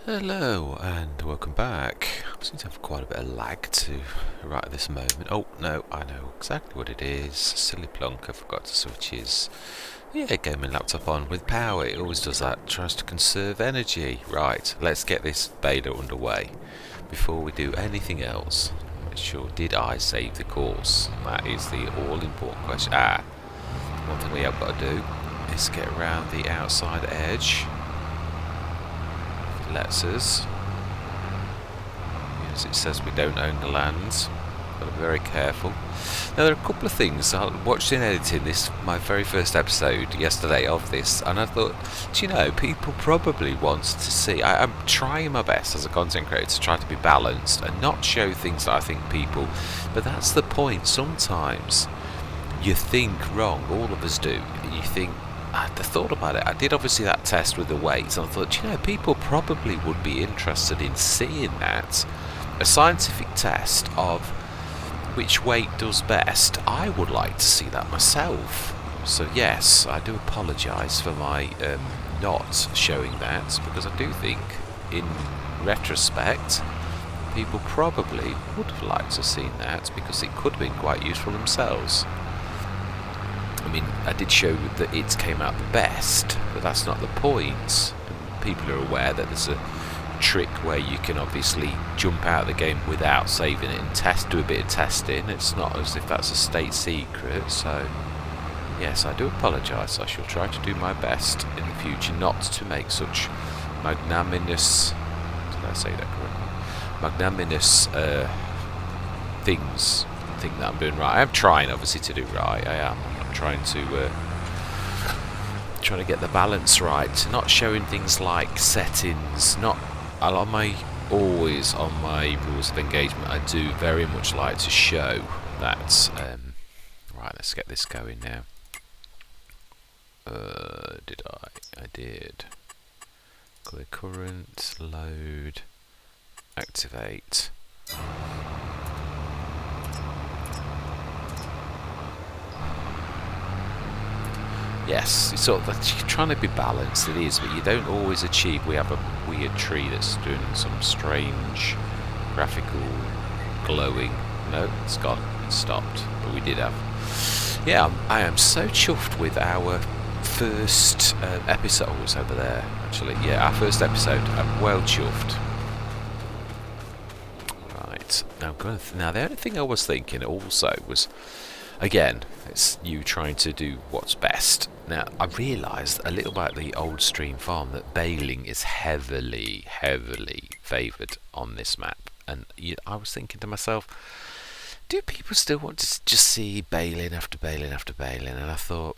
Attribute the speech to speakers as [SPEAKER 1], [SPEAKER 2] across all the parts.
[SPEAKER 1] Hello and welcome back. I seem to have quite a bit of lag to right at this moment. Oh no, I know exactly what it is. Silly plonk, I forgot to switch his gaming laptop on with power. It always does that, tries to conserve energy. Right, let's get this beta underway. Before we do anything else, make sure, did I save the course? That is the all important question. One thing we have got to do is get around the outside edge. Lets us. Yes, it says we don't own the land. Got to be very careful. Now there are a couple of things. I watched in editing this, my very first episode yesterday of this, and I thought, do you know, people probably want to see. I'm trying my best as a content creator to try to be balanced and not show things that I think people. But that's the point. Sometimes you think wrong. All of us do. You think. I thought about it. I did obviously that test with the weights, and I thought, you know, people probably would be interested in seeing that. A scientific test of which weight does best. I would like to see that myself. So yes, I do apologise for my not showing that, because I do think, in retrospect, people probably would have liked to have seen that, because it could have been quite useful themselves. I mean, I did show that it came out the best, but that's not the point. People are aware that there's a trick where you can obviously jump out of the game without saving it and do a bit of testing. It's not as if that's a state secret, so yes, I do apologise. I shall try to do my best in the future not to make such magnanimous, did I say that correctly? Magnanimous things. Think that I'm doing right. I'm trying obviously to do right. I am. Trying to get the balance right, not showing things like settings. Not always on my rules of engagement. I do very much like to show that. Right, let's get this going now. Did I? I did. Clear current, load, activate. Yes, it's sort of you're trying to be balanced, it is, but you don't always achieve. We have a weird tree that's doing some strange graphical glowing. No, it's gone. It's stopped. But we did have. Yeah, I am so chuffed with our first episode. Oh, it's over there, actually. Yeah, our first episode. I'm well chuffed. Right. Now, the only thing I was thinking also was, again, it's you trying to do what's best. Now, I realised a little about the old stream farm that baling is heavily favoured on this map. And I was thinking to myself, do people still want to just see baling after baling after baling? And I thought,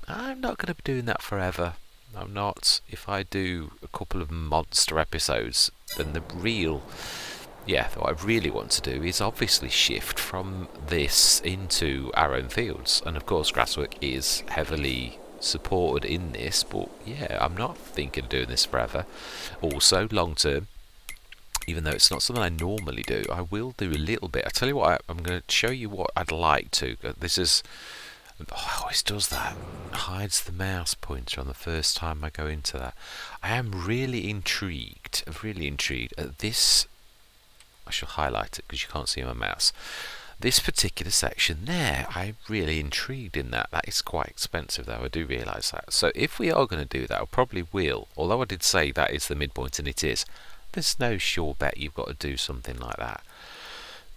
[SPEAKER 1] I'm not going to be doing that forever. I'm not. If I do a couple of monster episodes, then what I really want to do is obviously shift from this into our own fields. And of course, grasswork is heavily supported in this, but yeah, I'm not thinking of doing this forever. Also, long term, even though it's not something I normally do, I will do a little bit. I tell you what, I'm going to show you what I'd like to. This is. Oh, it always does that. Hides the mouse pointer on the first time I go into that. I am really intrigued at this. I shall highlight it because you can't see my mouse. This particular section there, I'm really intrigued in that. That is quite expensive though, I do realise that. So if we are going to do that, I probably will. Although I did say that is the midpoint, and it is. There's no sure bet you've got to do something like that.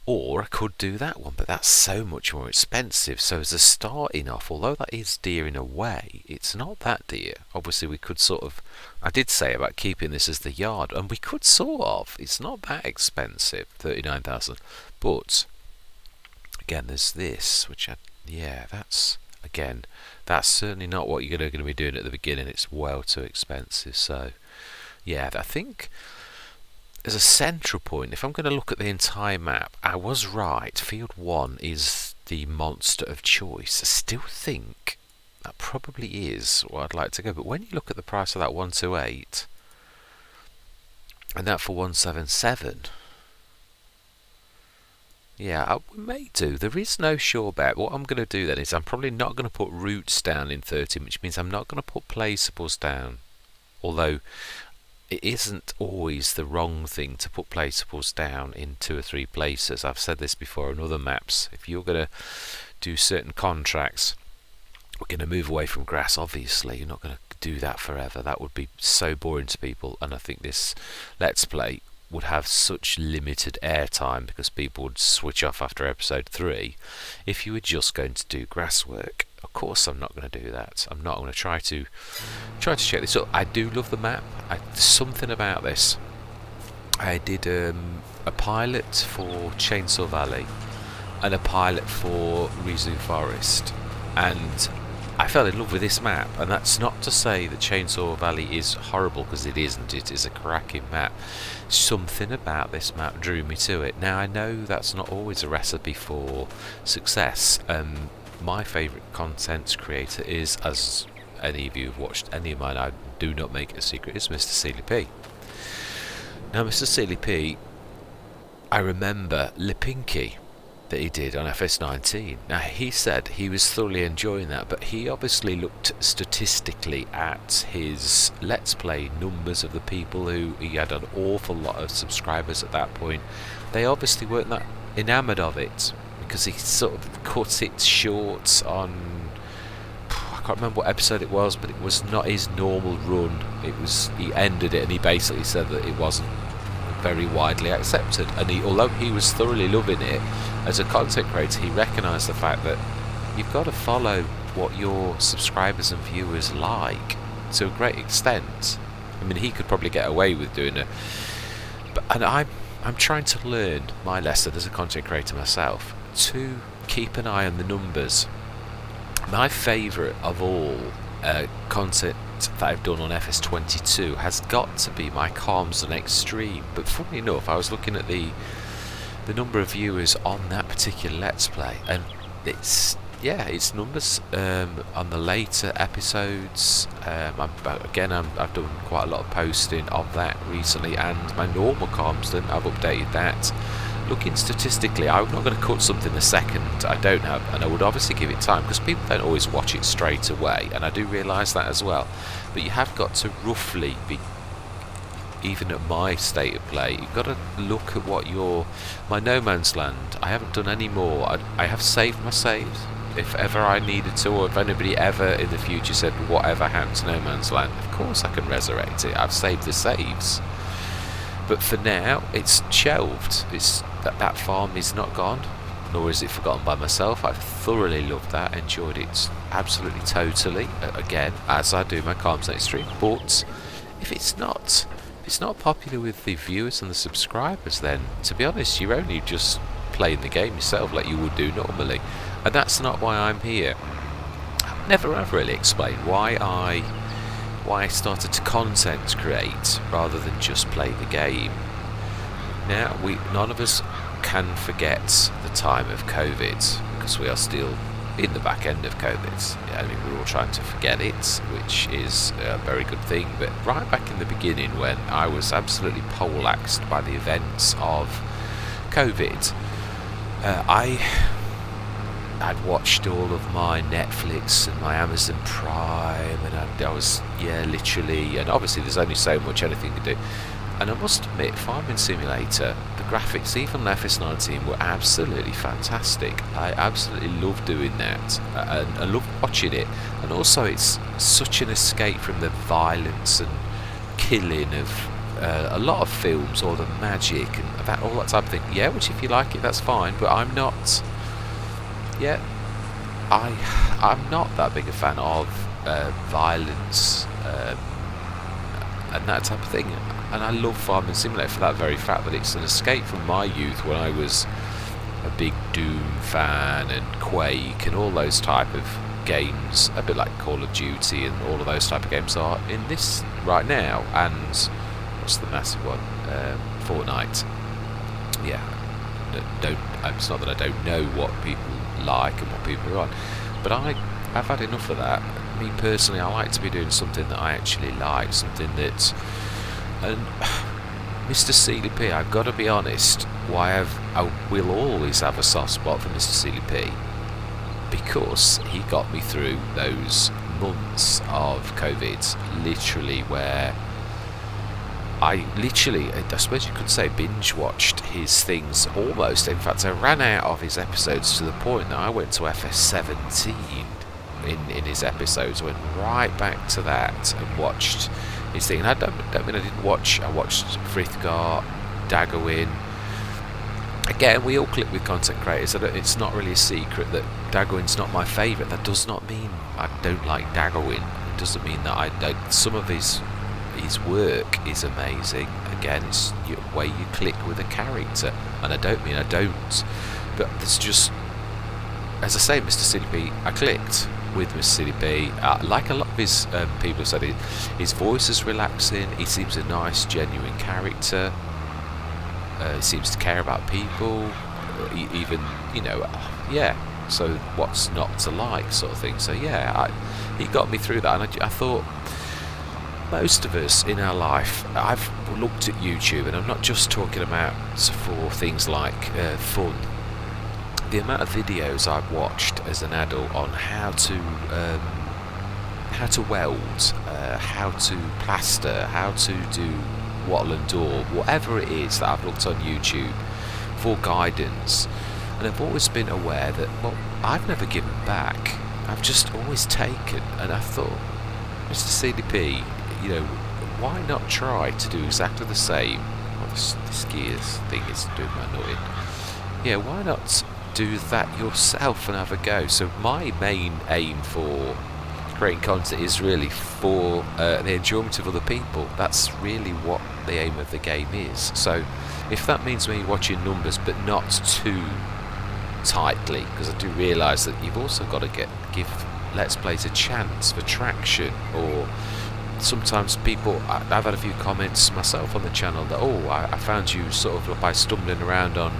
[SPEAKER 1] Or I could do that one, but that's so much more expensive. So as a starting off, although that is dear in a way, it's not that dear. Obviously we could sort of, I did say about keeping this as the yard, and we could sort of. It's not that expensive, 39,000. But again, there's this, which that's certainly not what you're going to be doing at the beginning. It's well too expensive. So yeah, I think as a central point, if I'm going to look at the entire map, I was right. Field 1 is the monster of choice. I still think that probably is where I'd like to go. But when you look at the price of that 128 and that for 177, yeah, we may do. There is no sure bet. What I'm going to do then is I'm probably not going to put roots down in 13, which means I'm not going to put placeables down. Although it isn't always the wrong thing to put placeables down in 2 or 3 places. I've said this before on other maps. If you're going to do certain contracts, we're going to move away from grass. Obviously, you're not going to do that forever. That would be so boring to people, and I think this Let's Play would have such limited airtime because people would switch off after episode 3 if you were just going to do grass work. Of course I'm not going to do that. I'm not going to try to check this up. I do love the map. There's something about this. I did a pilot for Chainsaw Valley and a pilot for Risoux Forest, and I fell in love with this map. And that's not to say that Chainsaw Valley is horrible, because it isn't. It is a cracking map. Something about this map drew me to it. Now I know that's not always a recipe for success. My favourite content creator is, as any of you have watched any of mine, I do not make it a secret, is Mr. Sealy P. Now Mr. Sealy P, I remember Lipinky that he did on FS19. Now he said he was thoroughly enjoying that, but he obviously looked statistically at his Let's Play numbers of the people who he had an awful lot of subscribers at that point. They obviously weren't that enamoured of it, because he sort of cut it short on, I can't remember what episode it was, but it was not his normal run. He ended it, and he basically said that it wasn't very widely accepted. And although he was thoroughly loving it as a content creator, he recognised the fact that you've got to follow what your subscribers and viewers like to a great extent. I mean, he could probably get away with doing it, and I'm trying to learn my lesson as a content creator myself, to keep an eye on the numbers. My favourite of all content that I've done on FS22 has got to be my Calms and Extreme. But funny enough, I was looking at the number of viewers on that particular Let's Play, and it's numbers on the later episodes. I've done quite a lot of posting of that recently, and my normal Calmsden, I've updated that. Looking statistically, I'm not going to cut something the second I don't have, and I would obviously give it time, because people don't always watch it straight away, and I do realise that as well. But you have got to roughly be, even at my state of play, you've got to look at what my No Man's Land, I haven't done any more. I have saved my saves if ever I needed to, or if anybody ever in the future said whatever happened to No Man's Land, of course I can resurrect it. I've saved the saves. But for now, it's shelved. That farm is not gone, nor is it forgotten by myself. I've thoroughly loved that, enjoyed it absolutely totally, again, as I do my Calms and Extreme. But if it's not popular with the viewers and the subscribers, then to be honest, you're only just playing the game yourself like you would do normally, and that's not why I'm here. I never have really explained why I started to content create rather than just play the game. Now, none of us can forget the time of COVID, because we are still in the back end of COVID. I mean, we're all trying to forget it, which is a very good thing. But right back in the beginning, when I was absolutely poleaxed by the events of COVID, I'd watched all of my Netflix and my Amazon Prime, and I was, literally, and obviously there's only so much anything to do. And I must admit, Farming Simulator, the graphics, even on FS19, were absolutely fantastic. I absolutely love doing that, and I love watching it. And also, it's such an escape from the violence and killing of a lot of films, or the magic and all that type of thing. Yeah, which if you like it, that's fine. But I'm not. Yeah, I'm not that big a fan of violence and that type of thing. And I love Farming Simulator for that very fact, that it's an escape from my youth when I was a big Doom fan and Quake and all those type of games, a bit like Call of Duty and all of those type of games are in this right now. And what's the massive one? Fortnite. Yeah, it's not that I don't know what people like and what people are on, but I've had enough of that. Me personally, I like to be doing something that I actually like, something that. And Mr. Sealy P, I've got to be honest, I will always have a soft spot for Mr. Sealy P, because he got me through those months of COVID, literally, where I literally, I suppose you could say, binge watched his things almost. In fact, I ran out of his episodes to the point that I went to FS17 in his episodes. I went right back to that and watched his thing. And I don't mean I didn't watch. I watched Frithgar, Daggerwin. Again, we all click with content creators. It's not really a secret that Daggerwin's not my favourite. That does not mean I don't like Daggerwin. It doesn't mean that I don't. Some of his work is amazing. Again, it's the way you click with a character, and I don't mean I don't, but there's just, as I say, Mr. Silly P, I clicked with Mr. Silly P. Like a lot of his people have said, his voice is relaxing. He seems a nice, genuine character. He seems to care about people, even, yeah. So what's not to like, sort of thing. So yeah, he got me through that, and I thought, most of us in our life, I've looked at YouTube, and I'm not just talking about for things like fun. The amount of videos I've watched as an adult on how to weld, how to plaster, how to do wattle and daub, whatever it is that I've looked on YouTube for guidance, and I've always been aware that, well, I've never given back. I've just always taken, and I thought, Mr. CDP, why not try to do exactly the same? Well, this gears thing is doing my nutting. Yeah, why not do that yourself and have a go? So my main aim for creating content is really for the enjoyment of other people. That's really what the aim of the game is. So if that means me watching numbers, but not too tightly, because I do realise that you've also got to give Let's Plays a chance for traction. Or sometimes people, I've had a few comments myself on the channel that, I found you sort of by stumbling around on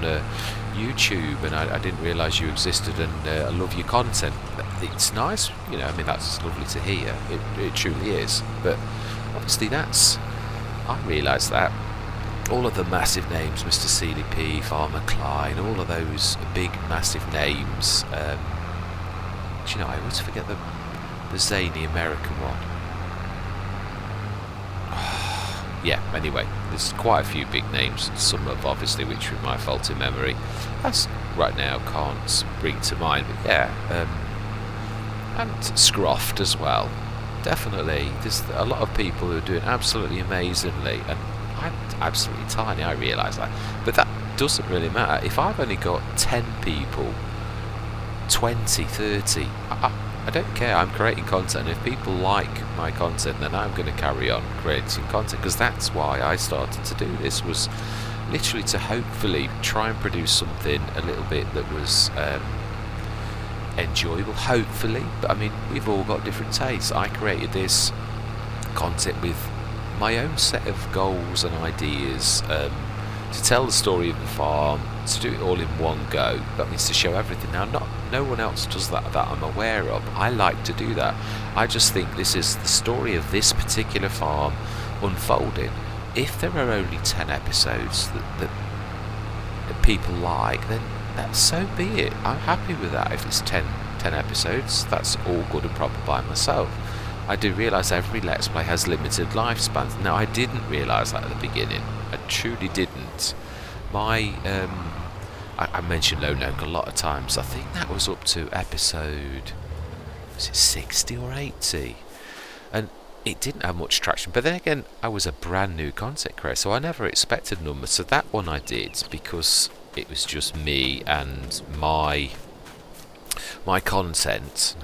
[SPEAKER 1] YouTube, and I didn't realise you existed, and I love your content. It's nice, that's lovely to hear. It truly is. But obviously I realise that all of the massive names, Mr. CDP, Farmer Klein, all of those big massive names, I always forget the zany American one. Yeah, anyway, there's quite a few big names, some of obviously which are my faulty memory, as right now can't bring to mind, but yeah, and Scroft as well. Definitely, there's a lot of people who are doing absolutely amazingly, and I'm absolutely tiny, I realise that, but that doesn't really matter. If I've only got 10 people, 20, 30, I don't care. I'm creating content, and if people like my content, then I'm going to carry on creating content, because that's why I started to do this, was literally to hopefully try and produce something a little bit that was enjoyable, hopefully. But I mean, we've all got different tastes. I created this content with my own set of goals and ideas, to tell the story of the farm, to do it all in one go. That means to show everything. Now, no one else does that I'm aware of. I like to do that. I just think this is the story of this particular farm unfolding. If there are only 10 episodes that people like, then so be it. I'm happy with that. If it's 10 episodes, that's all good and proper by myself. I do realise every Let's Play has limited lifespans. Now, I didn't realise that at the beginning. I truly didn't. I mentioned Lone Oak a lot of times. I think that was up to episode, was it 60 or 80? And it didn't have much traction. But then again, I was a brand new content creator, so I never expected numbers. So that one I did because it was just me and my content.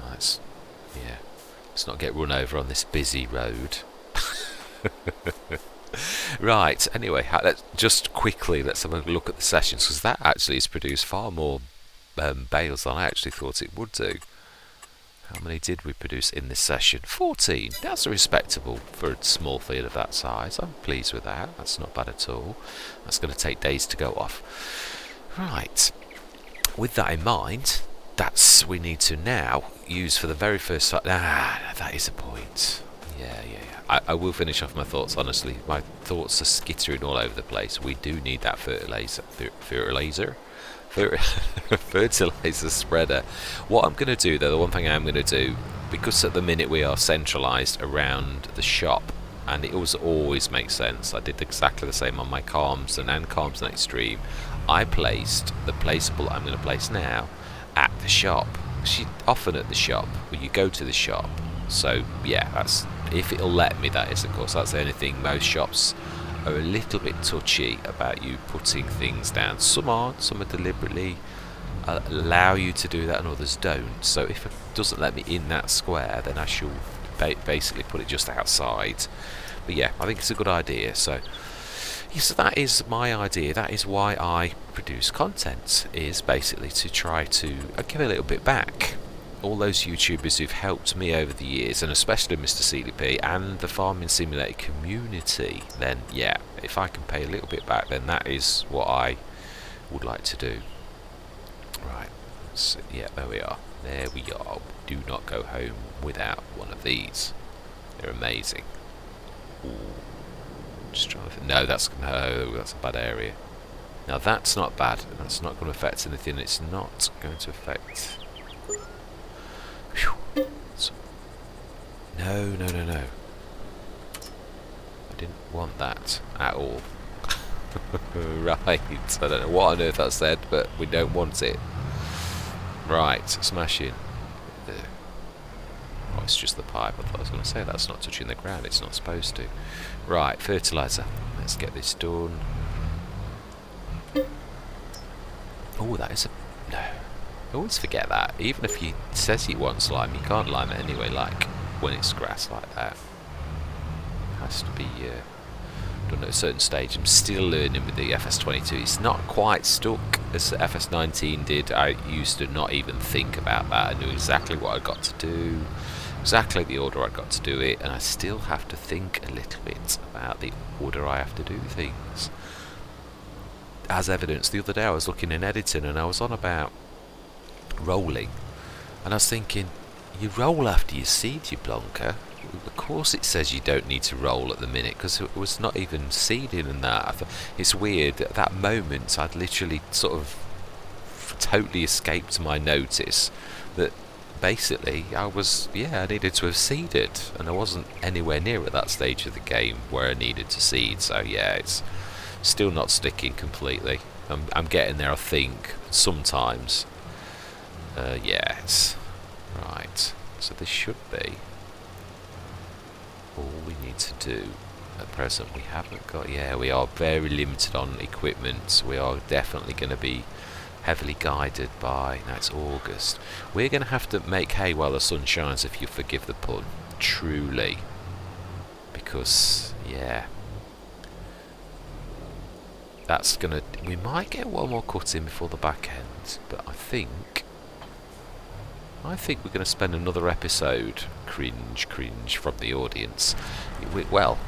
[SPEAKER 1] Let's not get run over on this busy road. Right, anyway, let's have a look at the sessions, because that actually has produced far more bales than I actually thought it would do. How many did we produce in this session? 14. That's respectable for a small field of that size. I'm pleased with that. That's not bad at all. That's going to take days to go off. Right, with that in mind, we need to now use for the very first time. That is a point. Yeah. I will finish off my thoughts, honestly. My thoughts are skittering all over the place. We do need that fertilizer spreader. What I'm going to do, though, the one thing I'm going to do, because at the minute we are centralised around the shop, and it always makes sense. I did exactly the same on my Calmsden and Calmsden Extreme. I placed the placeable I'm going to place now at the shop. She's often at the shop, where you go to the shop. So yeah, that's if it'll let me. That is, of course, that's the only thing. Most shops are a little bit touchy about you putting things down. Some aren't. Some are deliberately allow you to do that, and others don't. So if it doesn't let me in that square, then I shall basically put it just outside. But yeah, I think it's a good idea. So yes, that is my idea. That is why I produce content, is basically to try to give a little bit back. All those YouTubers who've helped me over the years, and especially Mr. CDP and the Farming Simulator community, then yeah, if I can pay a little bit back, then that is what I would like to do. Right, so, yeah, there we are. There we are. Do not go home without one of these. They're amazing. Ooh. Just trying to no, that's a bad area. Now that's not bad. That's not going to affect anything. It's not going to affect. So, no. I didn't want that at all. Right. I don't know what on earth I said, but we don't want it. Right. Smashing. Oh, it's just the pipe. I thought I was going to say that's not touching the ground. It's not supposed to. Right, fertiliser. Let's get this done. Oh, that is a... No. I always forget that. Even if you says you want slime, you can't lime it anyway, like when it's grass like that. It has to be done at a certain stage. I'm still learning with the FS22. It's not quite stuck as the FS19 did. I used to not even think about that. I knew exactly what I got to do, exactly the order I got to do it, and I still have to think a little bit about the order I have to do things. As evidence, the other day I was looking in editing and I was on about rolling, and I was thinking, you roll after you seed, you blonker. Of course it says you don't need to roll at the minute, because it was not even seeding and that. I thought, it's weird, at that moment I'd literally sort of totally escaped my notice that basically I needed to have seeded, and I wasn't anywhere near at that stage of the game where I needed to seed. So yeah, it's still not sticking completely. I'm getting there, I think, sometimes. Yes. Right. So this should be all we need to do. At present we haven't got... Yeah, we are very limited on equipment. We are definitely going to be heavily guided by... Now it's August. We're going to have to make hay while the sun shines, if you forgive the pun. Truly. Because, yeah... That's going to... We might get one more cut in before the back end, but I think we're going to spend another episode, cringe from the audience. We have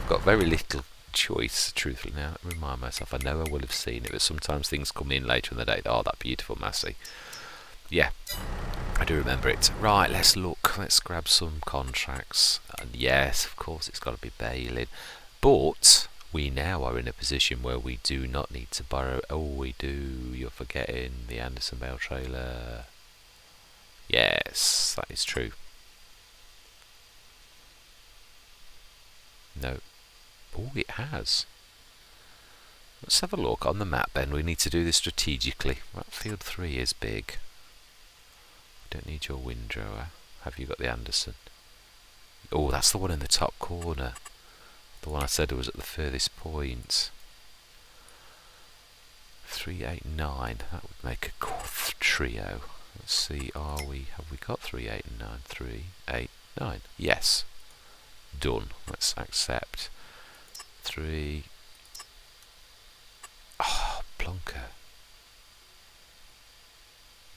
[SPEAKER 1] got very little choice, truthfully. Now, remind myself, I know I will have seen it, but sometimes things come in later in the day. Oh, that beautiful Massey. Yeah, I do remember it. Right, let's look. Let's grab some contracts. And yes, of course, it's got to be baling. But we now are in a position where we do not need to borrow. Oh, we do. You're forgetting the Anderson Bale trailer. Yes, that is true. No. Oh, it has. Let's have a look on the map then. We need to do this strategically. Well, field 3 is big. Don't need your windrower. Have you got the Anderson? Oh, that's the one in the top corner. The one I said was at the furthest point. 389. That would make a trio. Let's see. Have we got 3, 8, and 9? 3, 8, 9. Yes. Done. Let's accept. 3. Oh, plonker.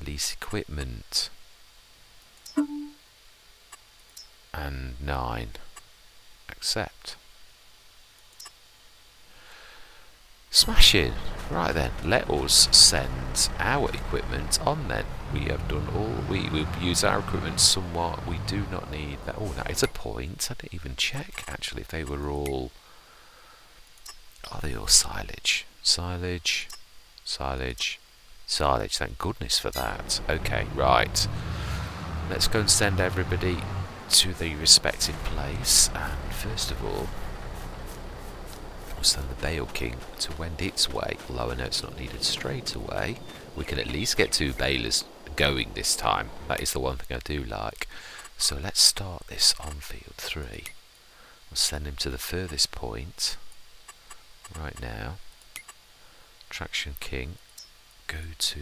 [SPEAKER 1] Lease equipment. And 9. Accept. Smashing. Right then, let us send our equipment on then. We have done all. We will use our equipment somewhat. We do not need that. Oh, that is a point. I didn't even check actually if they were all. Are they all silage? Silage. Thank goodness for that. Okay, right. Let's go and send everybody to the respective place, and first of all we'll send the Bale King to wend its way, although I know it's not needed straight away. We can at least get 2 balers going this time. That is the one thing I do like. So let's start this on field 3. We'll send him to the furthest point right now. Traction King, go to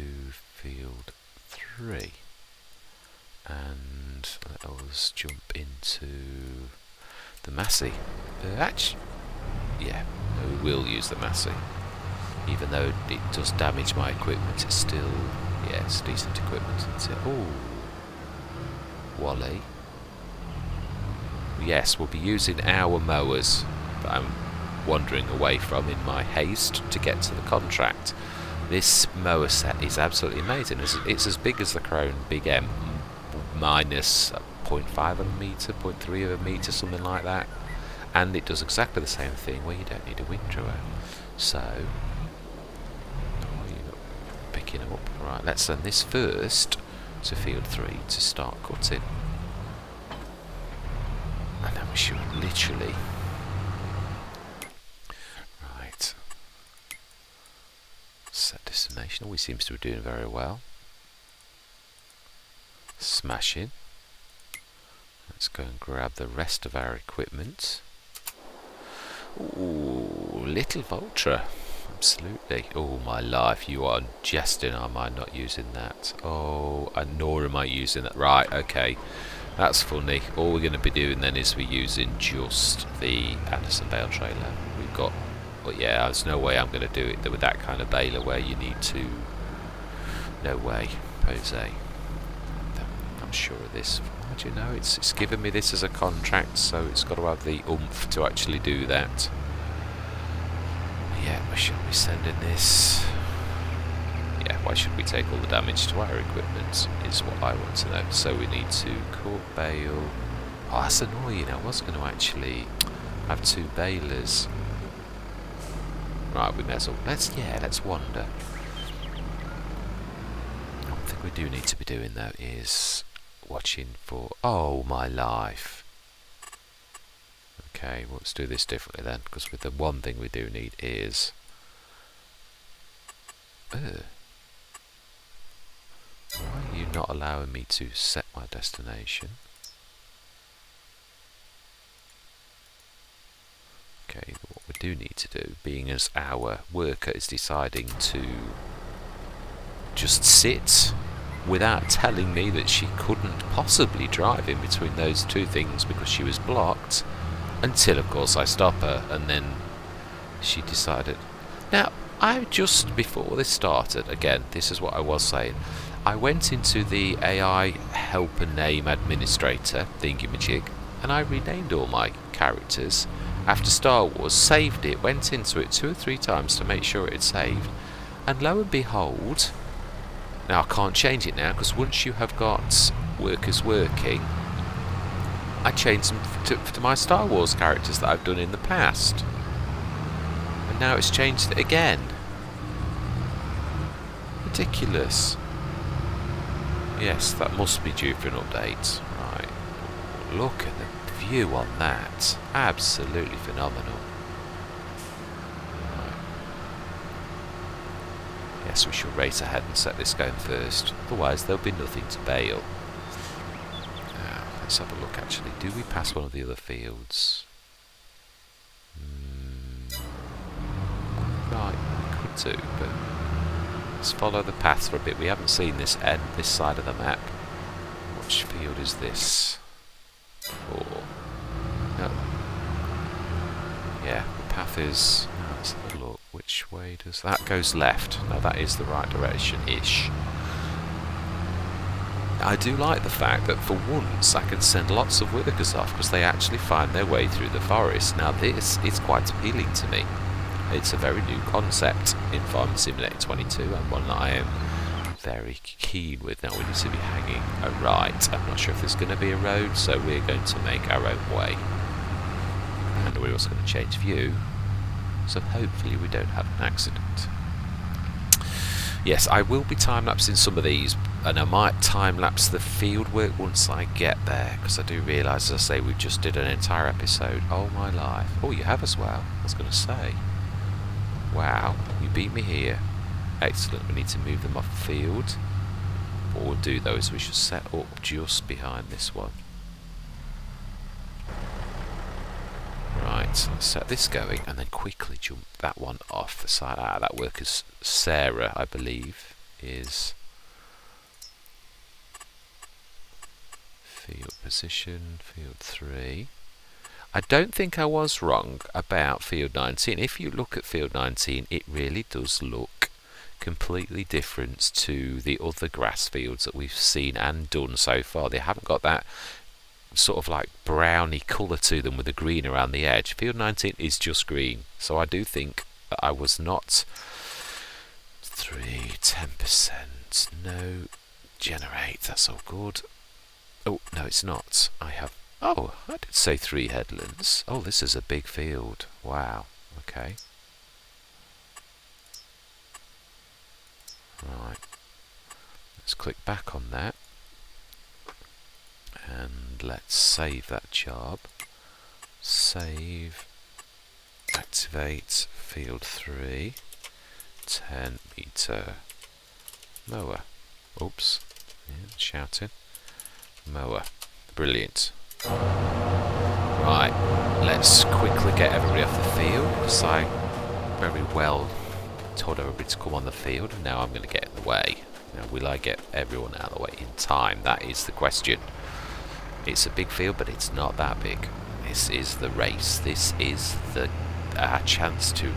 [SPEAKER 1] field 3 and let us jump into the Massey. Actually, yeah, we will use the Massey. Even though it does damage my equipment, it's still, yeah, it's decent equipment, isn't it? Oh, Wally. Yes, we'll be using our mowers that I'm wandering away from in my haste to get to the contract. This mower set is absolutely amazing. It's as big as the Krone Big M, minus 0.5 of a metre, 0.3 of a metre, something like that. And it does exactly the same thing where you don't need a windrower. So, oh, you're not picking up. Right, let's send this first to field 3 to start cutting. And then we should literally... Right. Set destination. Oh, he seems to be doing very well. Smashing. Let's go and grab the rest of our equipment. Ooh, little Vulture. Absolutely. Oh, my life, you are jesting. Am I not using that? Oh, and nor am I using that. Right, okay. That's funny. All we're going to be doing then is we're using just the Anderson Bale trailer. We've got... Well, yeah, there's no way I'm going to do it with that kind of baler where you need to... No way, Jose. I'm sure of this. How do you know? It's given me this as a contract, so it's got to have the oomph to actually do that. Yeah, we should be sending this. Yeah, why should we take all the damage to our equipment is what I want to know. So we need to court bale. Oh, that's annoying. I was going to actually have 2 balers. Right, we may as well. Let's wander. One thing we do need to be doing though is watching for... Oh, my life. Okay, well, let's do this differently then, because with the one thing we do need is... Why are you not allowing me to set my destination? Okay, what we do need to do, being as our worker is deciding to just sit without telling me that she couldn't possibly drive in between those 2 things because she was blocked, until of course I stop her, and then she decided. Now, I just before this started, again, this is what I was saying, I went into the AI helper name administrator thingamajig and I renamed all my characters after Star Wars, saved it, went into it 2 or 3 times to make sure it had saved, and lo and behold, now I can't change it now because once you have got workers working, I changed them to my Star Wars characters that I've done in the past, and now it's changed it again. Ridiculous. Yes, that must be due for an update. Right, look at the view on that. Absolutely phenomenal. Right. Yes, we should race ahead and set this going first, otherwise there'll be nothing to bale. Now, let's have a look actually. Do we pass one of the other fields? Right, we could do, but let's follow the path for a bit. We haven't seen this end, this side of the map. Which field is this? 4. No. Yeah, the path is... Oh, let's have a look. Which way does... That goes left. No, that is the right direction-ish. I do like the fact that for once I can send lots of workers off because they actually find their way through the forest. Now this is quite appealing to me. It's a very new concept in Farming Simulator 22 and one that I am very keen with. Now we need to be hanging a right. I'm not sure if there's going to be a road, so we're going to make our own way. And we're also going to change view, so hopefully we don't have an accident. Yes, I will be time-lapsing some of these And I might time-lapse the field work once I get there, because I do realise, as I say, we just did an entire episode. Oh my life. Oh, you have as well. I was going to say. Wow, you beat me here. Excellent, we need to move them off the field. What we'll do though is we should set up just behind this one. Right, let's set this going and then quickly jump that one off the side. Ah, that worker's Sarah, I believe, is field position, field 3. I don't think I was wrong about field 19. If you look at field 19, it really does look completely different to the other grass fields that we've seen and done so far. They haven't got that sort of like browny colour to them with the green around the edge. Field 19 is just green, so I do think that I was not 10%. No, generate, that's all good. Oh, no, it's not. I did say 3 headlands. Oh, this is a big field. Wow. Okay. Right. Let's click back on that. And let's save that job. Save. Activate field 3. 10 meter mower. Oops. Yeah, shouting. Mower. Brilliant. Right, let's quickly get everybody off the field, because I very well told everybody to come on the field, and now I'm going to get in the way. Now, will I get everyone out of the way in time? That is the question. It's a big field, but it's not that big. This is the race. This is our chance to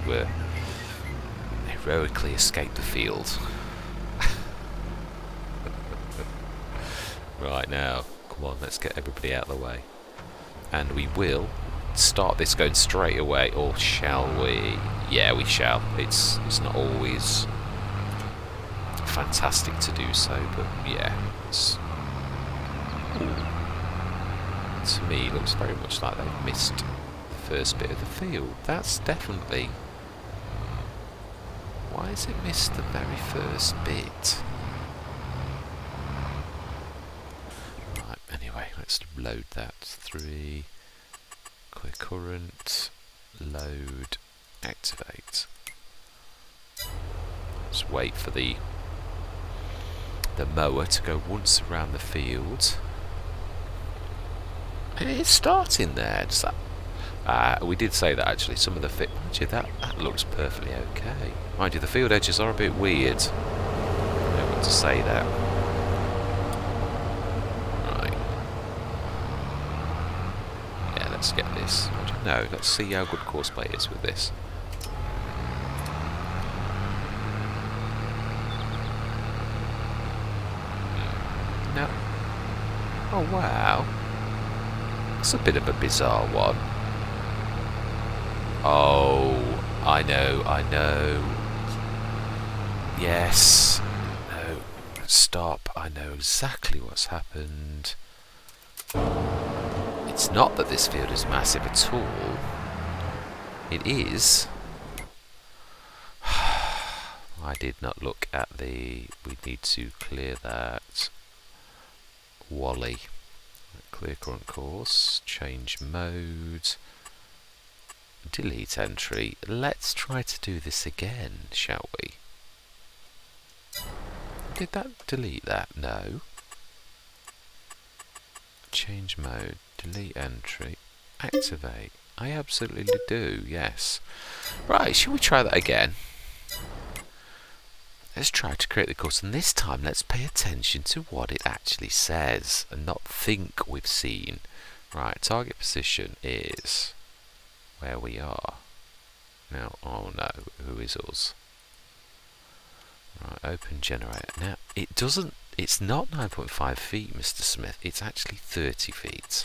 [SPEAKER 1] heroically escape the field. Right, now, come on, let's get everybody out of the way. And we will start this going straight away, or shall we? Yeah, we shall. It's not always fantastic to do so, but yeah, to me it looks very much like they've missed the first bit of the field. That's definitely... Why has it missed the very first bit? Right, anyway, let's load that. 3, clear current, load, activate. Let's wait for the mower to go once around the field. And it's starting there. Does that? We did say that actually. Some of the mind you, that looks perfectly okay. Mind you, the field edges are a bit weird. I don't want to say that. Right. Yeah, let's get this. I don't know. Let's see how good courseplay is with this. No. Oh wow. It's a bit of a bizarre one. Oh, I know. Yes. No, stop. I know exactly what's happened. It's not that this field is massive at all. It is. I did not look at the... We need to clear that. Wally. Clear current course, change mode, delete entry. Let's try to do this again, shall we? Did that delete that? No. Change mode, delete entry, activate. I absolutely do, yes. Right, shall we try that again? Let's try to create the course, and this time let's pay attention to what it actually says and not think we've seen. Right, target position is where we are. Now, oh no, who is us? Right, open generator. Now, it's not 9.5 feet, Mr. Smith, it's actually 30 feet.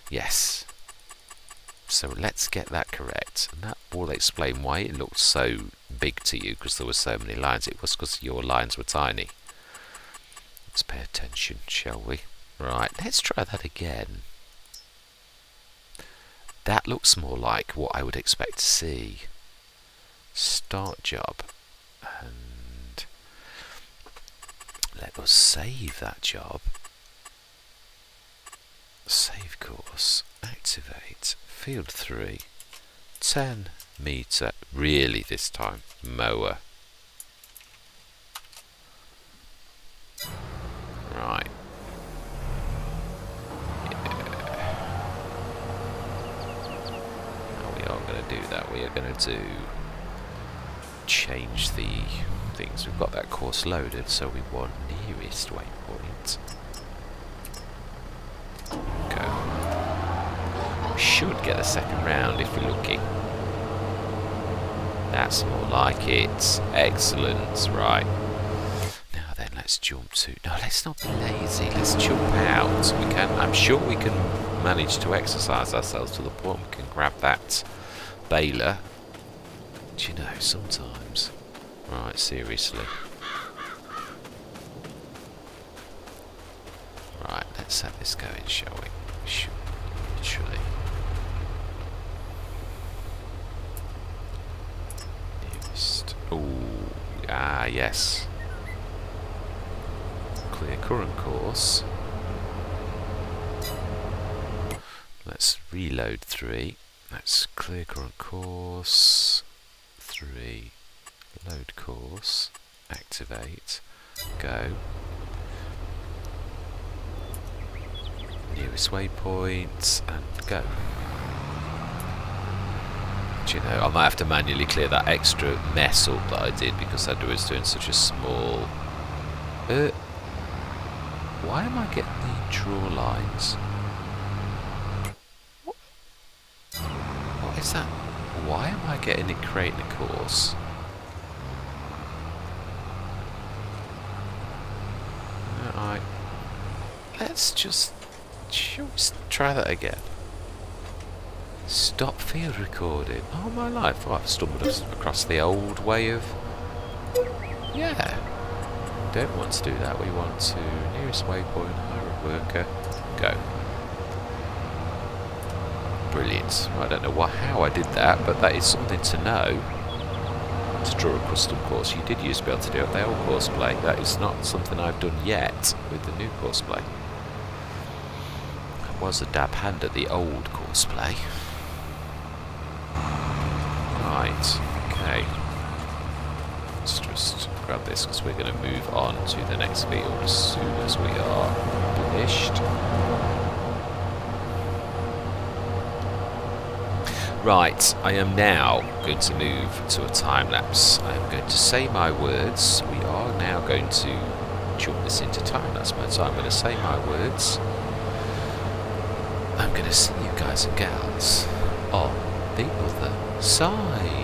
[SPEAKER 1] Yes. So let's get that correct, and that will explain why it looked so big to you, because there were so many lines. It was because your lines were tiny. Let's pay attention, shall we? Right, let's try that again. That looks more like what I would expect to see. Start job. And Let us save that job. Save course. Activate. Field 3. 10 metre. Really this time. Mower. Right. We are going to do that. We are going to change the things. We've got that course loaded, so we want nearest waypoint. Go. We should get a second round if we're lucky. That's more like it. Excellent. Right. Now then, let's jump to... No, let's not be lazy. Let's jump out. We can. I'm sure we can manage to exercise ourselves to the point we can grab that baler. Do you know, sometimes... Right, seriously. Right, let's have this going, shall we? Literally. Nearest. Ooh, ah, yes. Clear current course. Let's reload 3. Let's clear current course. 3. Load course. Activate. Go. Nearest waypoint. And go. Do you know, I might have to manually clear that extra mess up that I did because I was doing such a small... why am I getting the draw lines? What is that? Why am I getting it creating a course? Alright. Let's just try that again. Stop field recording. Oh my life. Oh, I've stumbled across the old way of... Yeah. Don't want to do that. We want to nearest waypoint, hire a worker, go. Brilliant. I don't know how I did that, but that is something to know. To draw a custom course, you did used to be able to do it with the old course play. That is not something I've done yet with the new course play. I was a dab hand at the old course play. Right, okay. Let's just grab this because we're going to move on to the next field as soon as we are finished. Right, I am now going to move to a time lapse. I am going to say my words. We are now going to jump this into time lapse mode. So I'm going to say my words. I'm going to see you guys and gals on the other side.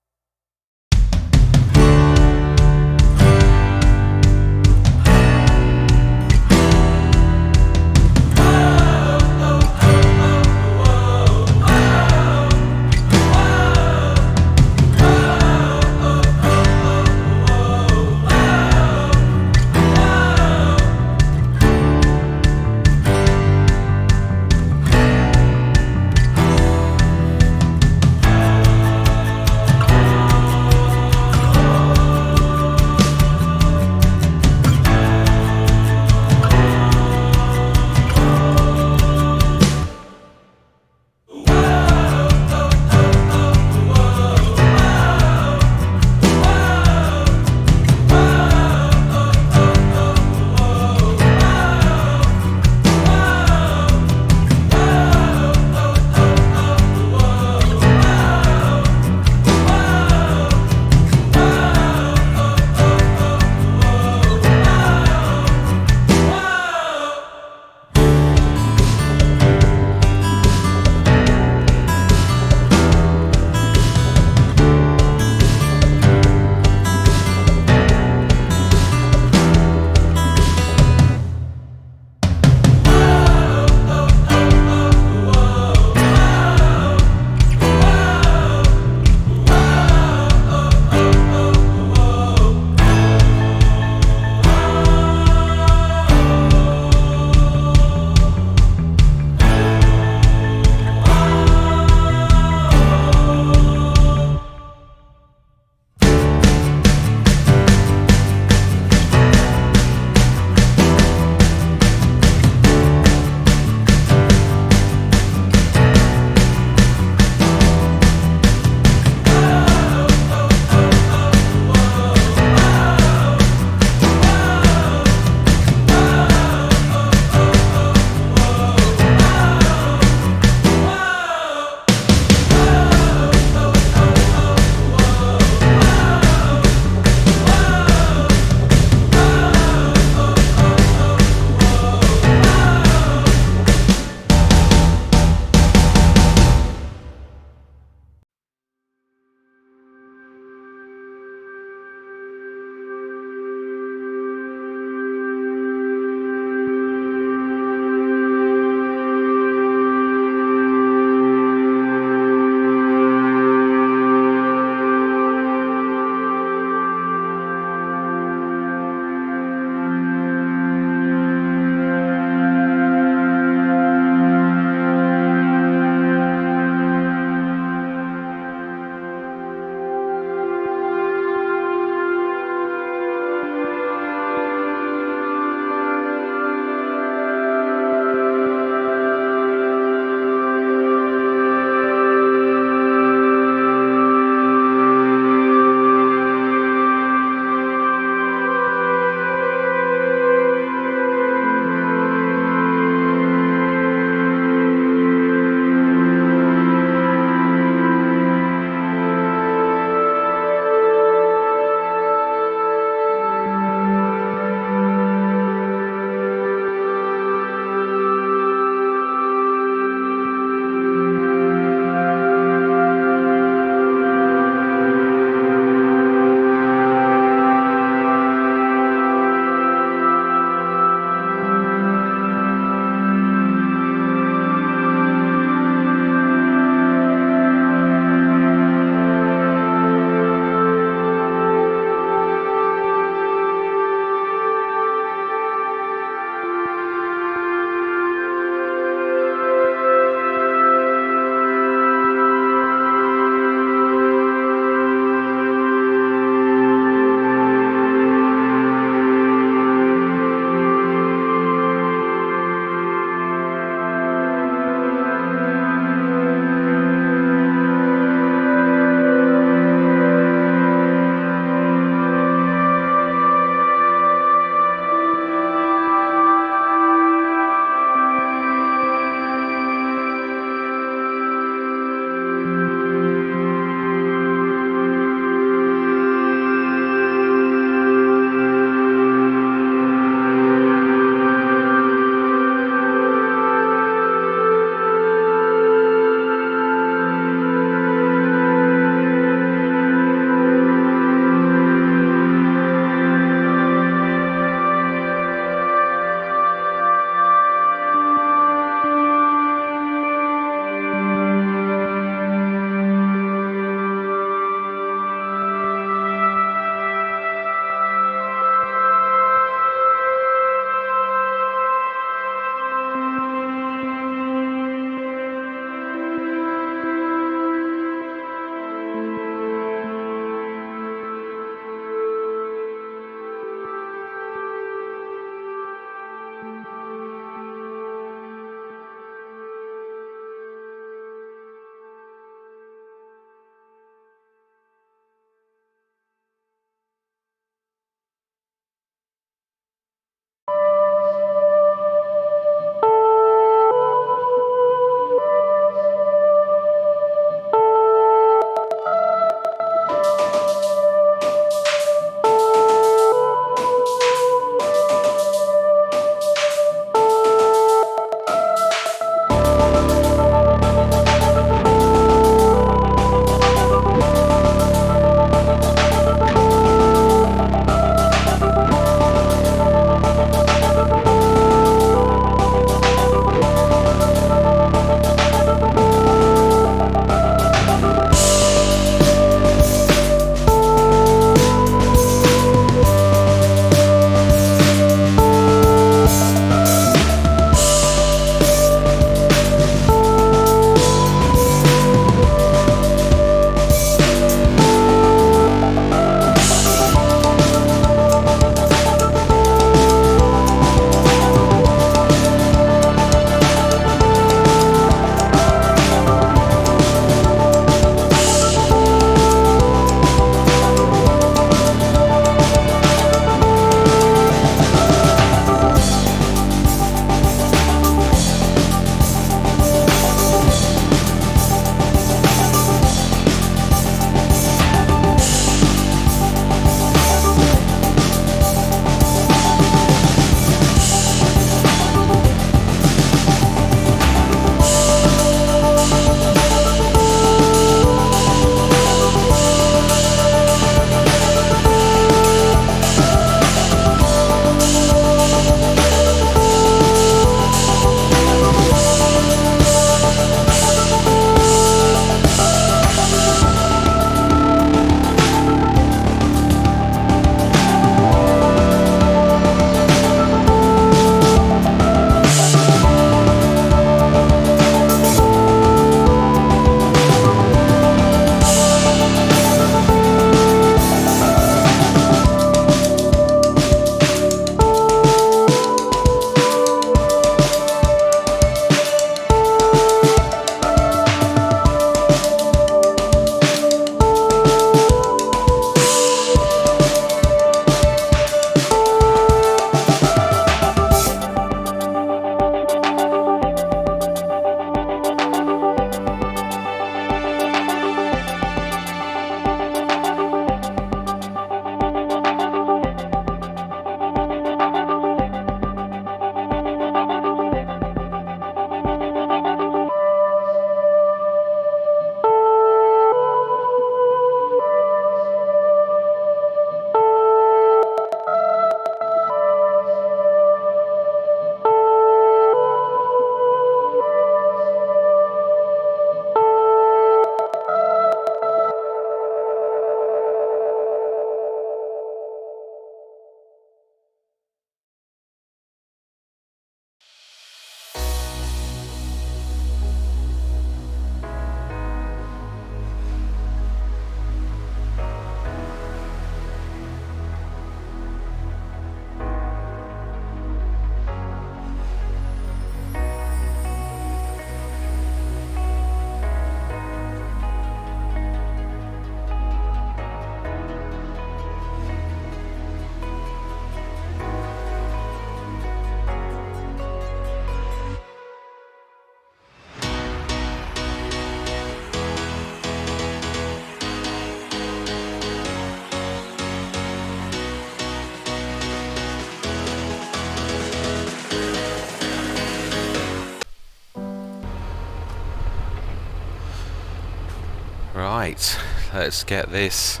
[SPEAKER 1] Right, let's get this.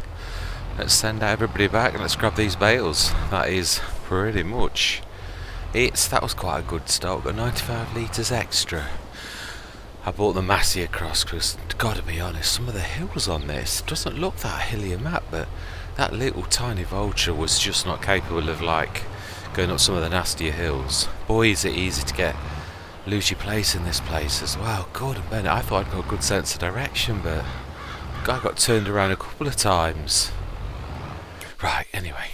[SPEAKER 1] Let's send everybody back and let's grab these bales. That is pretty much it. That was quite a good start. Got 95 litres extra. I brought the Massey across because, gotta be honest, some of the hills on this doesn't look that hilly a map, but that little tiny vulture was just not capable of like going up some of the nastier hills. Boy, is it easy to lose your place in this place as well. Gordon Bennett, I thought I'd got a good sense of direction, but I got turned around a couple of times. Right, anyway,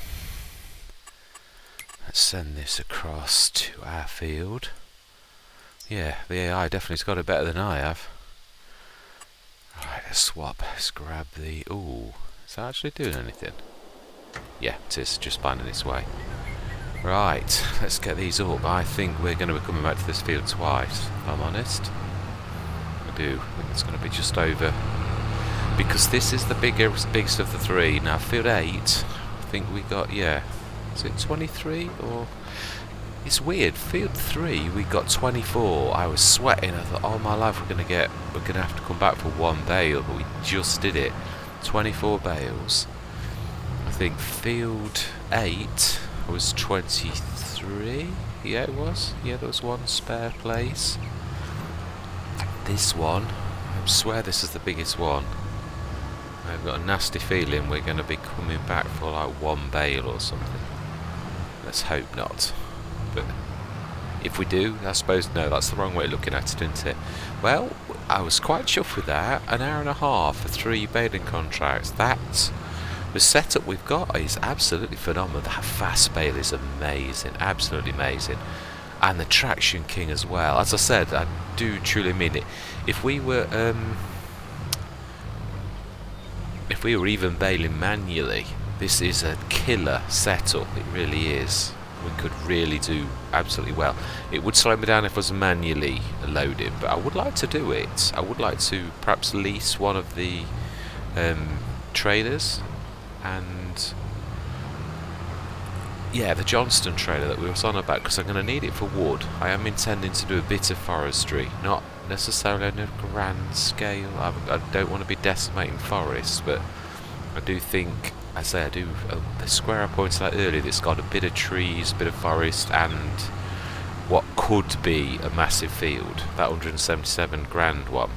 [SPEAKER 1] let's send this across to our field. Yeah, the AI definitely's got it better than I have. Right, let's swap. Let's grab the... Ooh, is that actually doing anything? Yeah, it is. Just finding its way. Right, let's get these up. I think we're going to be coming back to this field twice, if I'm honest. I do. I think it's going to be just over. Because this is the biggest of the three. Now, field 8, I think we got, yeah. Is it 23 or... It's weird. Field 3, we got 24. I was sweating. I thought, oh my life, we're gonna have to come back for one bale, but we just did it. 24 bales. I think field 8 was 23. Yeah, it was. Yeah, there was one spare place. This one, I swear this is the biggest one. I've got a nasty feeling we're going to be coming back for like one bale or something. Let's hope not. But if we do, I suppose, no, that's the wrong way of looking at it, isn't it? Well, I was quite chuffed with that. An hour and a half for 3 baling contracts. The setup we've got is absolutely phenomenal. That fast bale is amazing, absolutely amazing. And the traction king as well. As I said, I do truly mean it. If we were even baling manually, this is a killer setup. It really is. We could really do absolutely well. It would slow me down if I was manually loaded, but I would like to do it. I would like to perhaps lease one of the trailers, and yeah, the Johnston trailer that we were on about, because I'm going to need it for wood. I am intending to do a bit of forestry, not necessarily on a grand scale. I don't want to be decimating forests, but I do think, I do, the square I pointed out earlier that's got a bit of trees, a bit of forest, and what could be a massive field, that 177 grand one.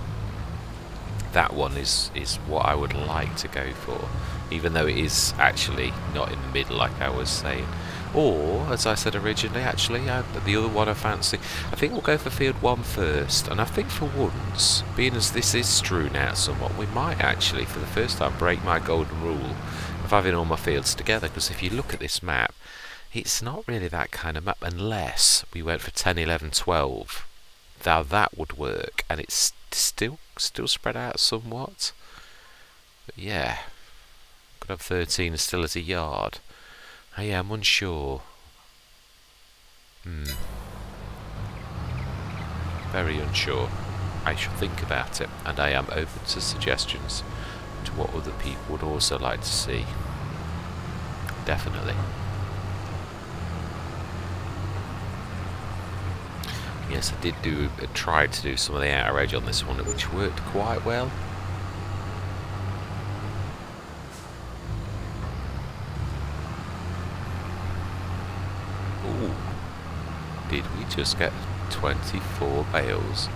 [SPEAKER 1] That one is what I would like to go for, even though it is actually not in the middle like I was saying. Or, as I said originally, actually, the other one I fancy, I think we'll go for field 1 first. And I think for once, being as this is strewn out somewhat, we might actually, for the first time, break my golden rule of having all my fields together. Because if you look at this map, it's not really that kind of map, unless we went for 10, 11, 12. Now that would work, and it's still spread out somewhat. But yeah, could have 13 still as a yard. I am unsure. Very unsure. I should think about it, and I am open to suggestions to what other people would also like to see. Definitely. Yes, I did try to do some of the outer edge on this one, which worked quite well. Ooh, did we just get 24 bales?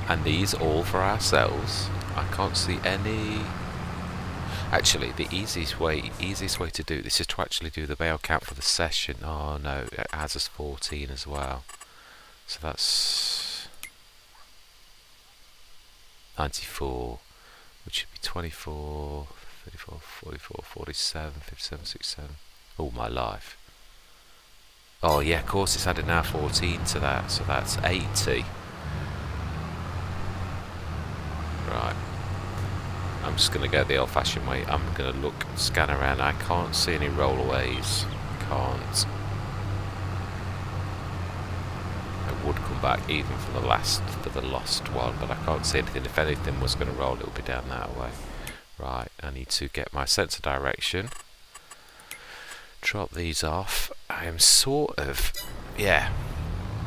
[SPEAKER 1] And these all for ourselves? I can't see any... Actually, the easiest way to do this is to actually do the bale count for the session. Oh no, it has us 14 as well. So that's 94, which should be 24, 34, 44, 47, 57, 67. Oh my life. Oh yeah, of course it's added now 14 to that, so that's 80. Right. I'm just going to go the old-fashioned way. I'm going to look, scan around. I can't see any rollaways. Can't. I would come back even for the lost one, but I can't see anything. If anything was going to roll, it would be down that way. Right, I need to get my sense of direction. Drop these off. I am sort of, yeah.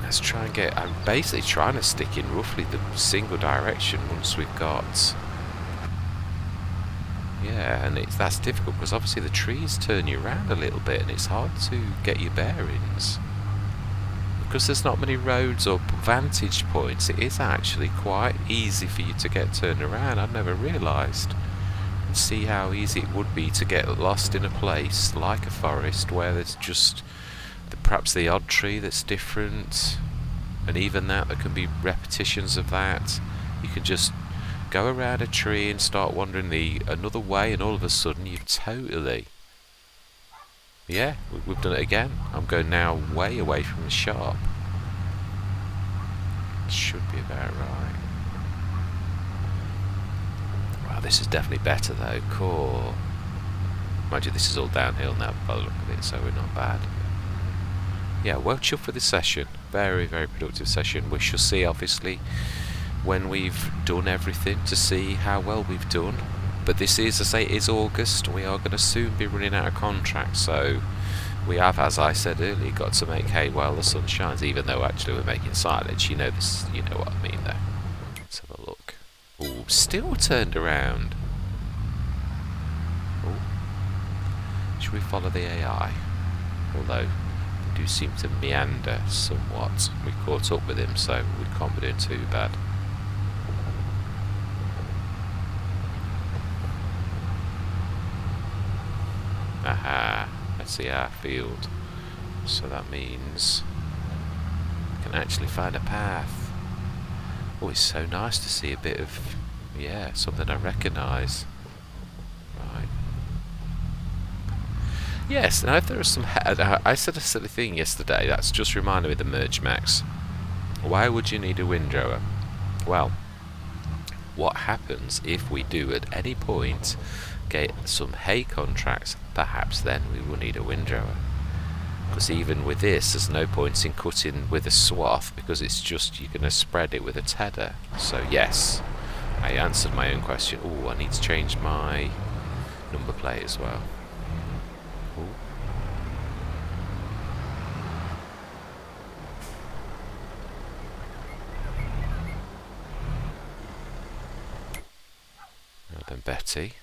[SPEAKER 1] Let's try and get. I'm basically trying to stick in roughly the single direction once we've got Yeah, and that's difficult because obviously the trees turn you around a little bit and it's hard to get your bearings. Because there's not many roads or vantage points, it is actually quite easy for you to get turned around. I'd never realised. And see how easy it would be to get lost in a place like a forest where there's just perhaps the odd tree that's different, and even that there can be repetitions of that. You can just go around a tree and start wandering another way, and all of a sudden you've totally... Yeah, we've done it again. I'm going now way away from the shop. Should be about right. Wow, this is definitely better though. Cool. Mind you, this is all downhill now by the look of it, so we're not bad. Yeah, well chuffed for this session. Very, very productive session. We shall see, obviously, when we've done everything to see how well we've done. But this is, as I say, it is August. We are going to soon be running out of contracts, so we have, as I said earlier, got to make hay while the sun shines, even though actually we're making silage. You know this, you know what I mean though. Let's have a look. Ooh, still turned around. Ooh. Should we follow the AI? Although they do seem to meander somewhat. We caught up with him, so we can't be doing too bad. Aha, let's see our field. So that means we can actually find a path. Oh, it's so nice to see a bit of, yeah, something I recognise. Right. Yes, now if there are some... I said a silly thing yesterday, that's just reminded me of the Merge Max. Why would you need a windrower? Well, what happens if we do at any point get some hay contracts? Perhaps then we will need a windrower. Because even with this, there's no point in cutting with a swath, because it's just, you're going to spread it with a tedder. So yes, I answered my own question. Oh, I need to change my number plate as well. Ooh. Now then, Betty.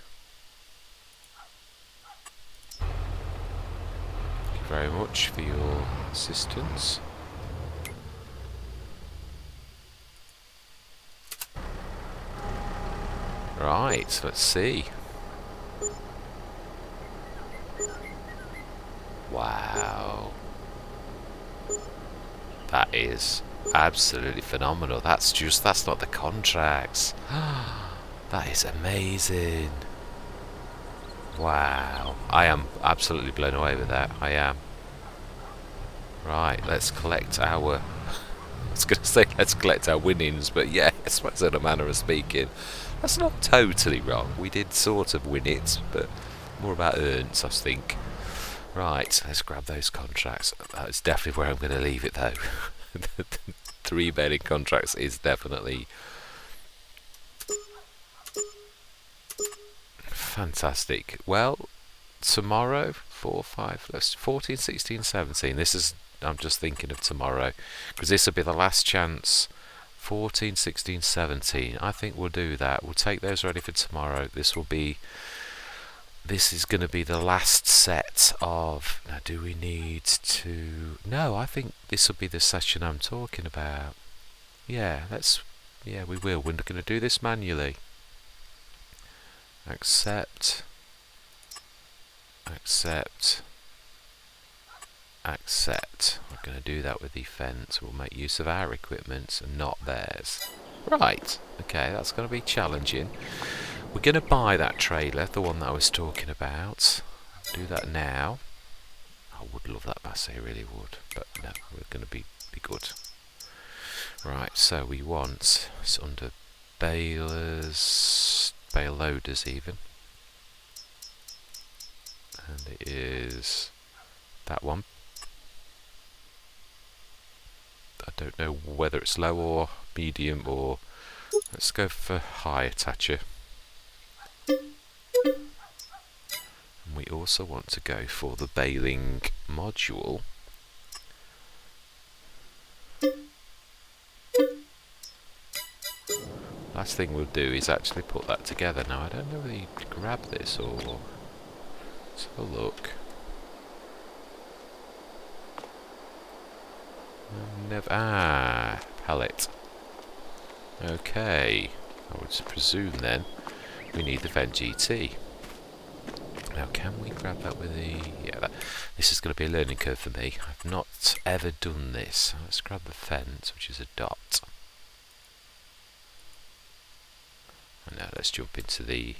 [SPEAKER 1] Very much for your assistance. Right, let's see. Wow. That is absolutely phenomenal. That's not the contracts. That is amazing. Wow, I am absolutely blown away with that. I am. Right, let's collect our... I was going to say let's collect our winnings, but yeah, I suppose in a manner of speaking, that's not totally wrong. We did sort of win it, but more about earns, I think. Right, let's grab those contracts. That's definitely where I'm going to leave it, though. 3 bedding contracts is definitely... fantastic. Well, tomorrow, 4, 5, 14, 16, 17. This is, I'm just thinking of tomorrow, because this will be the last chance. 14, 16, 17. I think we'll do that. We'll take those ready for tomorrow. This is going to be the last set of... Now, do we need to... No, I think this will be the session I'm talking about. Yeah, we will. We're going to do this manually. Accept, accept, accept. We're going to do that with the fence. We'll make use of our equipment and not theirs. Right, okay, that's going to be challenging. We're going to buy that trailer, the one that I was talking about. Do that now. I would love that Massey, I really would. But no, we're going to be good. Right, so we want, it's under balers... bale loaders even, and it is that one. I don't know whether it's low or medium, or let's go for high attacher. And we also want to go for the baling module. last thing we'll do is actually put that together. Now I don't know whether you grab this or... Let's have a look. Never... Ah, pallet. Okay, I would presume then we need the Ven GT. Now can we grab that with the... Yeah, this is going to be a learning curve for me. I've not ever done this. Let's grab the fence, which is a dot. And now let's jump into the...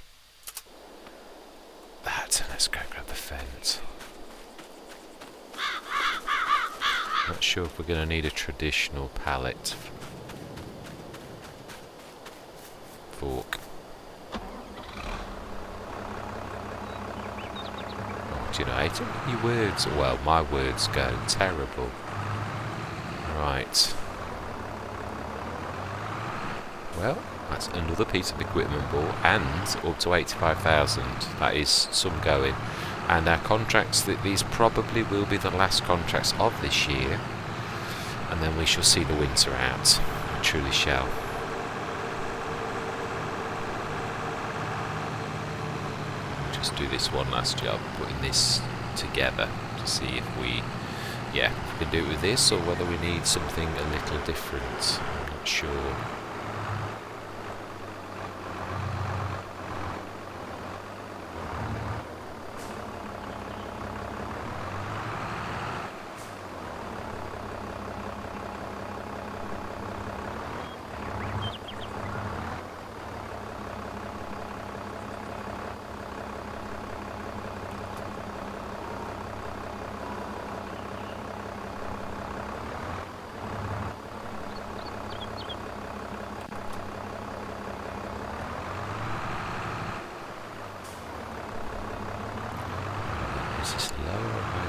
[SPEAKER 1] That, and let's go grab the fence. Not sure if we're going to need a traditional pallet. Fork. You know, I don't think your words, well, my words go terrible. Right. Well, that's another piece of equipment bought, and up to 85,000. That is some going. And our contracts, these probably will be the last contracts of this year. And then we shall see the winter out. We truly shall. Just do this one last job, putting this together to see if we, yeah, if we can do it with this or whether we need something a little different. I'm not sure.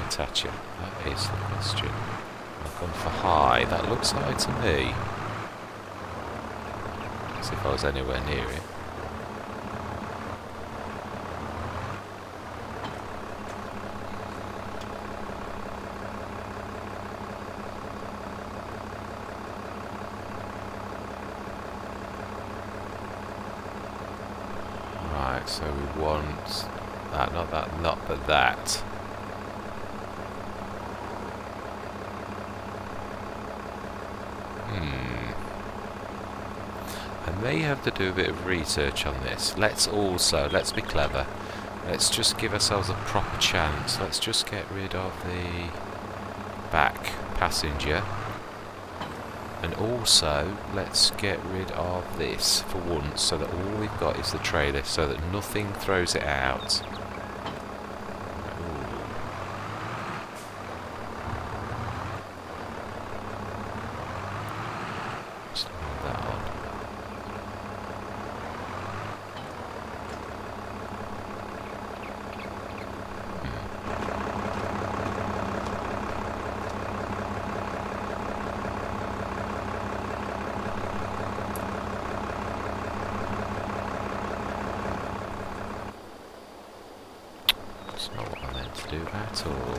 [SPEAKER 1] Attacher? That is the question. I've gone for high. That looks high to me. As if I was anywhere near it. Right, so we want that, not that, not but that. I may have to do a bit of research on this. Let's be clever. Let's just give ourselves a proper chance. Let's just get rid of the back passenger. And also, let's get rid of this for once, so that all we've got is the trailer, so that nothing throws it out. Not what I meant to do at all.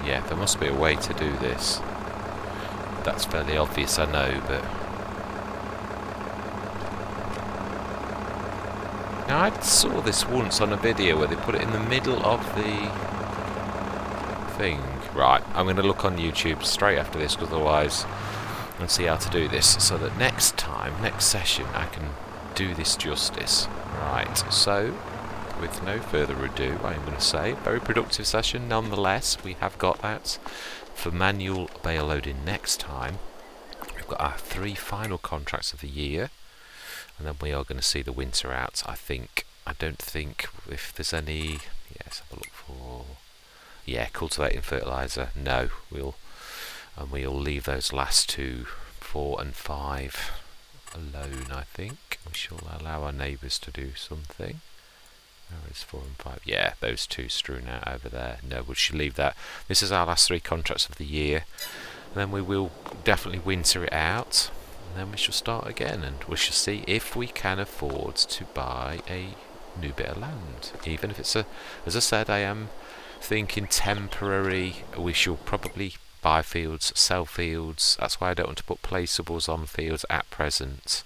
[SPEAKER 1] Yeah, there must be a way to do this. That's fairly obvious, I know, but... Now, I saw this once on a video where they put it in the middle of the thing. Right, I'm going to look on YouTube straight after this, because otherwise and see how to do this, so that next time, next session, I can do this justice. Right, so, with no further ado, I'm going to say, very productive session nonetheless. We have got that for manual bale loading next time. We've got our 3 final contracts of the year. And then we are going to see the winter out, I think. I don't think if there's any... Yeah, let's have a look for... Yeah, cultivating fertiliser. No, we'll leave those last 2, 4 and 5 alone, I think. We shall allow our neighbours to do something. Where is 4 and 5? Yeah, those 2 strewn out over there. No, we should leave that. This is our last 3 contracts of the year. And then we will definitely winter it out. and then we shall start again, and we shall see if we can afford to buy a new bit of land, even if it's as I said, I am thinking temporary. We shall probably buy fields, sell fields. That's why I don't want to put placeables on fields at present.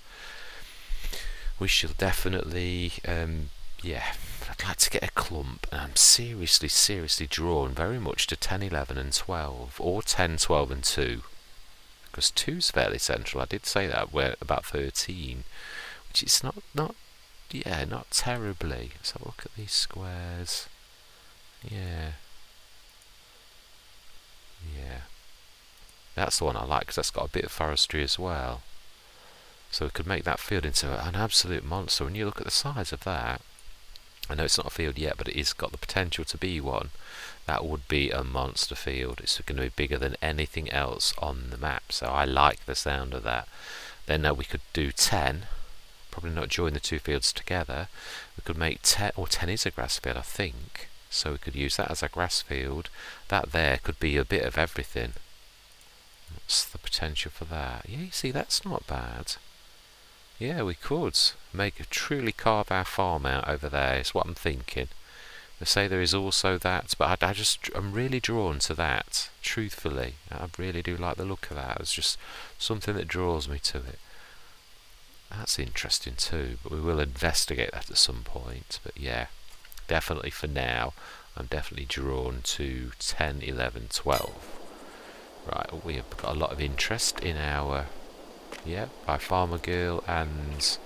[SPEAKER 1] We shall definitely I'd like to get a clump, and I'm seriously drawn very much to 10, 11 and 12, or 10, 12 and 2, because 2's fairly central. I did say that. We're about 13, which is not terribly. Let's have a look at these squares. Yeah, that's the one I like, because that's got a bit of forestry as well. So we could make that field into an absolute monster. When you look at the size of that, I know it's not a field yet, but it has got the potential to be one. That would be a monster field. It's going to be bigger than anything else on the map, so I like the sound of that. Then we could do 10, probably not join the two fields together. We could make 10, or 10 is a grass field, I think, so we could use that as a grass field. That there could be a bit of everything. What's the potential for that? Yeah, you see, that's not bad. Yeah, we could truly carve our farm out over there, is what I'm thinking. They say there is also that, but I'm really drawn to that, truthfully. I really do like the look of that. It's just something that draws me to it. That's interesting too, but we will investigate that at some point. But yeah, definitely for now, I'm definitely drawn to 10, 11, 12. Right, we have got a lot of interest in our, by Farmer Girl and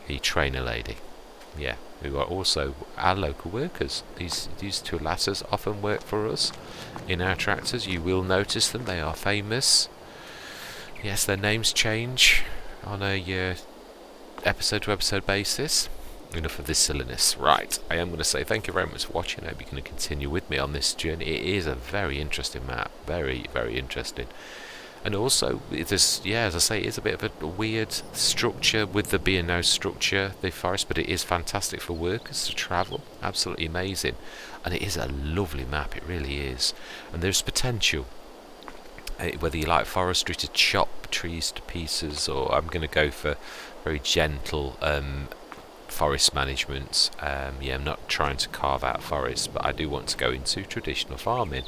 [SPEAKER 1] the trainer lady. Yeah, who are also our local workers. These two lasses often work for us in our tractors. You will notice them. They are famous. Yes, their names change on a episode to episode basis. Enough of this silliness. Right, I am going to say thank you very much for watching. I hope you can continue with me on this journey. It is a very interesting map. Very, very interesting. And also, as I say, it is a bit of a weird structure with there being no structure, the forest, but it is fantastic for workers to travel. Absolutely amazing. And it is a lovely map, it really is. And there's potential. Whether you like forestry to chop trees to pieces, or I'm going to go for very gentle forest management. I'm not trying to carve out forests, but I do want to go into traditional farming.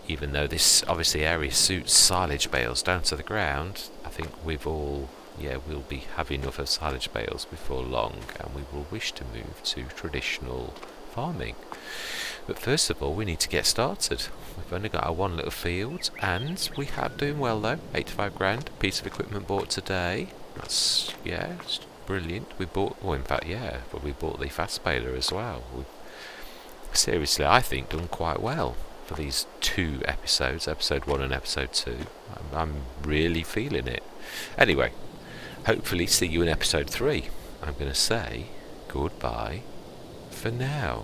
[SPEAKER 1] Even though this obviously area suits silage bales down to the ground, I think we'll be having enough of silage bales before long, and we will wish to move to traditional farming. But first of all, we need to get started. We've only got our one little field, and we are doing well though. 85 grand, piece of equipment bought today. That's it's brilliant. We bought, we bought the fast baler as well. We've seriously, I think, done quite well for these two episodes, episode 1 and episode 2. I'm really feeling it. Anyway, hopefully see you in episode 3. I'm going to say goodbye for now.